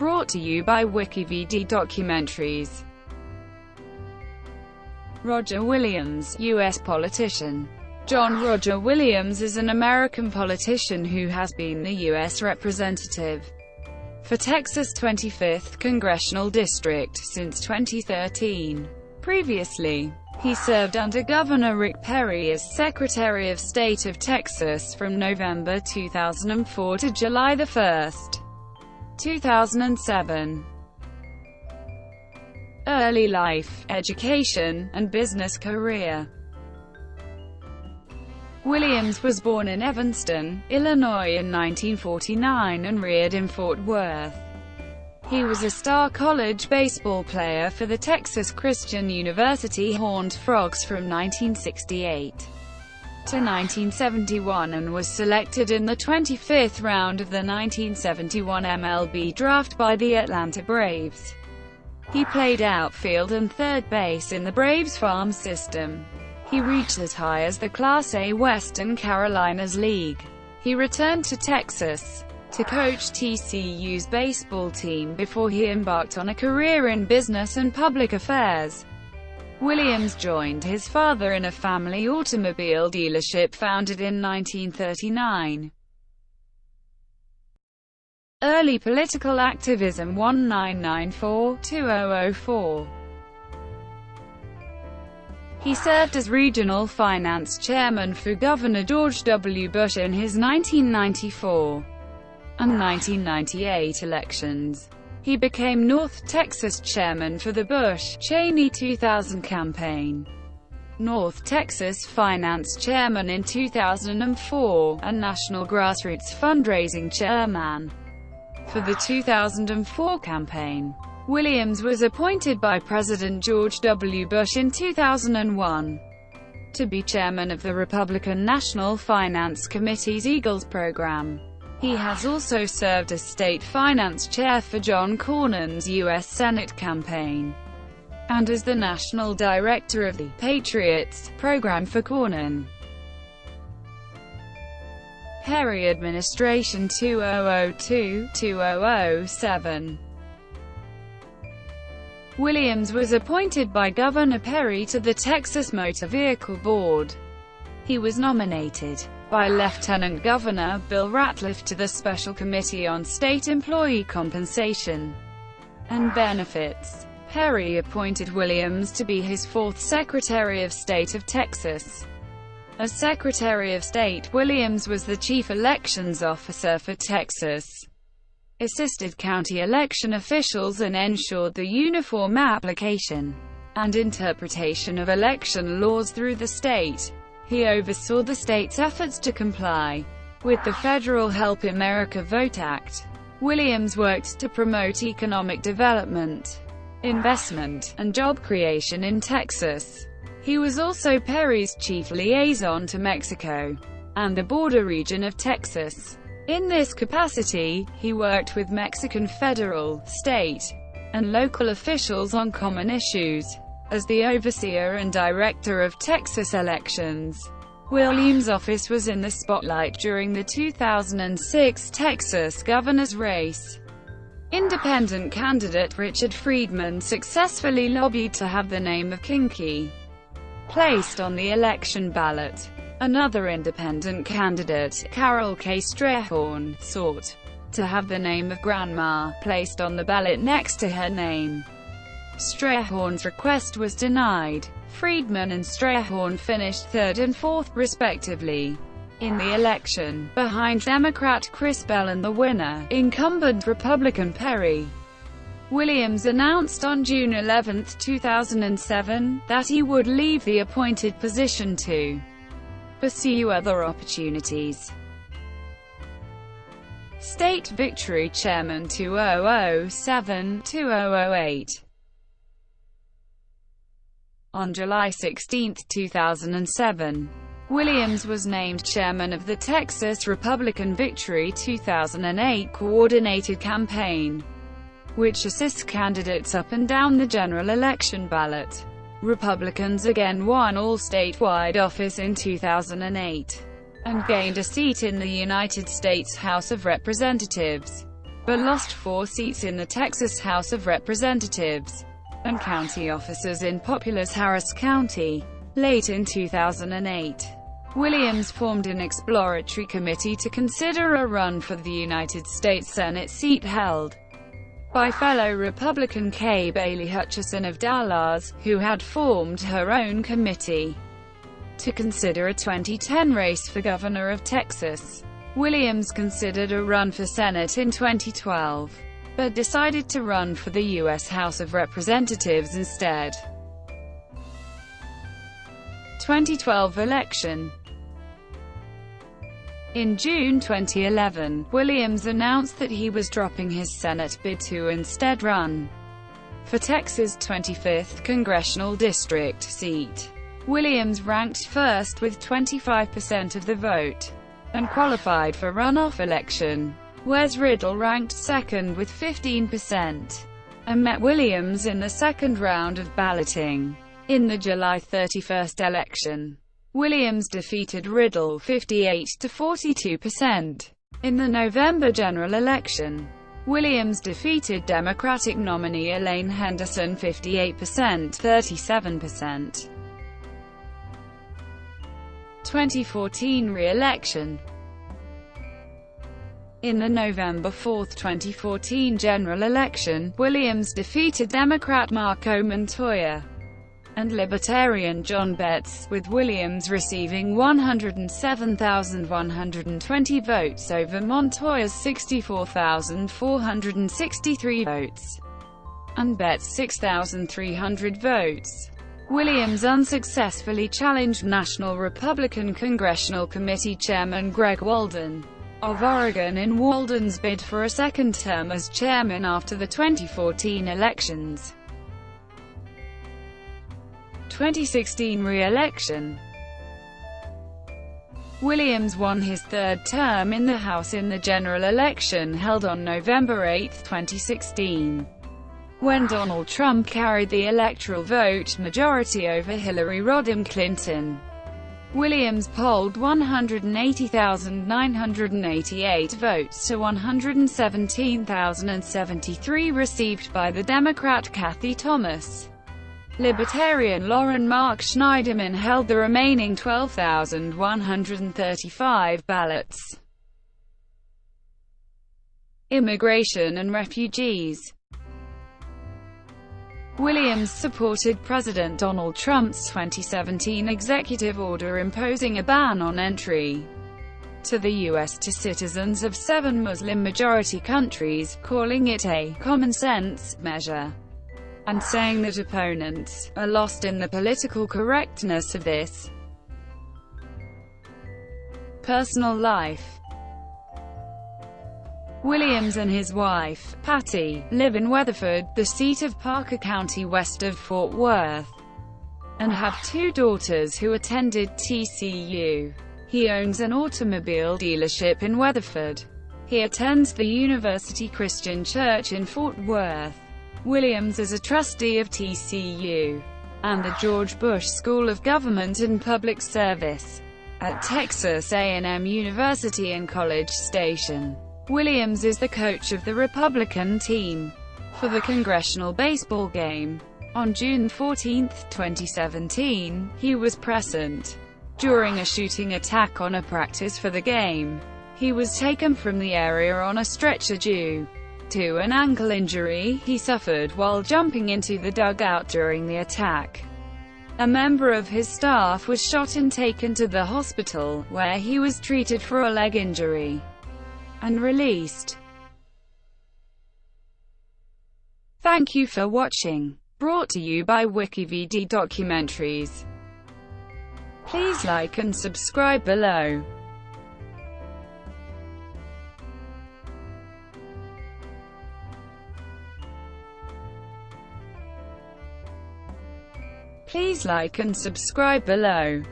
Brought to you by WikiVidi Documentaries. Roger Williams, U.S. politician. John Roger Williams is an American politician who has been the U.S. representative for Texas' 25th congressional district since 2013. Previously, he served under Governor Rick Perry as Secretary of State of Texas from November 2004 to July 1, 2007. Early life, education, and business career. Williams was born in Evanston, Illinois in 1949 and reared in Fort Worth. He was a star college baseball player for the Texas Christian University Horned Frogs from 1968 to 1971 and was selected in the 25th round of the 1971 MLB draft by the Atlanta Braves. He played outfield and third base in the Braves farm system. He reached as high as the Class A Western Carolinas League. He returned to Texas to coach TCU's baseball team before he embarked on a career in business and public affairs. Williams joined his father in a family automobile dealership founded in 1939. Early political activism 1994–2004. He served as regional finance chairman for Governor George W. Bush in his 1994 and 1998 elections. He became North Texas chairman for the Bush-Cheney 2000 campaign, North Texas finance chairman in 2004, and national grassroots fundraising chairman for the 2004 campaign. Williams was appointed by President George W. Bush in 2001 to be chairman of the Republican National Finance Committee's Eagles program. He has also served as state finance chair for John Cornyn's U.S. Senate campaign, and as the national director of the Patriots program for Cornyn. Perry administration 2002–2007. Williams was appointed by Governor Perry to the Texas Motor Vehicle Board. He was nominated by Lieutenant Governor Bill Ratliff to the Special Committee on State Employee Compensation and Benefits. Perry appointed Williams to be his fourth Secretary of State of Texas. As Secretary of State, Williams was the chief elections officer for Texas, assisted county election officials and ensured the uniform application and interpretation of election laws through the state. He oversaw the state's efforts to comply with the federal Help America Vote Act. Williams worked to promote economic development, investment, and job creation in Texas. He was also Perry's chief liaison to Mexico and the border region of Texas. In this capacity, he worked with Mexican federal, state, and local officials on common issues. As the overseer and director of Texas elections, Williams' office was in the spotlight during the 2006 Texas governor's race. Independent candidate Richard Friedman successfully lobbied to have the name of Kinky placed on the election ballot. Another independent candidate, Carol K. Strayhorn, sought to have the name of Grandma placed on the ballot next to her name. Strayhorn's request was denied. Friedman and Strayhorn finished third and fourth, respectively, in the election, behind Democrat Chris Bell and the winner, incumbent Republican Perry. Williams announced on June 11, 2007, that he would leave the appointed position to pursue other opportunities. State Victory Chairman 2007–2008. On July 16, 2007, Williams was named chairman of the Texas Republican Victory 2008 Coordinated Campaign, which assists candidates up and down the general election ballot. Republicans again won all statewide office in 2008, and gained a seat in the United States House of Representatives. but lost 4 seats in the Texas House of Representatives and county offices in populous Harris County. Late in 2008, Williams formed an exploratory committee to consider a run for the United States Senate seat held by fellow Republican Kay Bailey Hutchison of Dallas, who had formed her own committee to consider a 2010 race for governor of Texas. Williams considered a run for Senate in 2012, but decided to run for the U.S. House of Representatives instead. 2012 election. In June 2011, Williams announced that he was dropping his Senate bid to instead run for Texas' 25th congressional district seat. Williams ranked first with 25% of the vote and qualified for runoff election. Wes Riddle ranked second with 15%, and met Williams in the second round of balloting. In the July 31 election, Williams defeated Riddle 58 to 42%. In the November general election, Williams defeated Democratic nominee Elaine Henderson 58%, 37%. 2014 re-election. In the November 4, 2014 general election, Williams defeated Democrat Marco Montoya and Libertarian John Betts, with Williams receiving 107,120 votes over Montoya's 64,463 votes, and Betts' 6,300 votes. Williams unsuccessfully challenged National Republican Congressional Committee Chairman Greg Walden of Oregon in Walden's bid for a second term as chairman after the 2014 elections. 2016 re-election. Williams won his third term in the House in the general election held on November 8, 2016, when Donald Trump carried the electoral vote majority over Hillary Rodham Clinton. Williams polled 180,988 votes to 117,073 received by the Democrat Kathy Thomas. Libertarian Lauren Mark Schneiderman held the remaining 12,135 ballots. Immigration and refugees. Williams supported President Donald Trump's 2017 executive order imposing a ban on entry to the U.S. to citizens of 7 Muslim-majority countries, calling it a common-sense measure, and saying that opponents are lost in the political correctness of this. Personal life. Williams and his wife, Patty, live in Weatherford, the seat of Parker County west of Fort Worth, and have 2 daughters who attended TCU. He owns an automobile dealership in Weatherford. He attends the University Christian Church in Fort Worth. Williams is a trustee of TCU and the George Bush School of Government and Public Service at Texas A&M University in College Station. Williams is the coach of the Republican team for the congressional baseball game. On June 14, 2017, he was present during a shooting attack on a practice for the game. He was taken from the area on a stretcher due to an ankle injury he suffered while jumping into the dugout during the attack. A member of his staff was shot and taken to the hospital, where he was treated for a leg injury and released. Thank you for watching. Brought to you by WikiVidi Documentaries. Please like and subscribe below. Please like and subscribe below.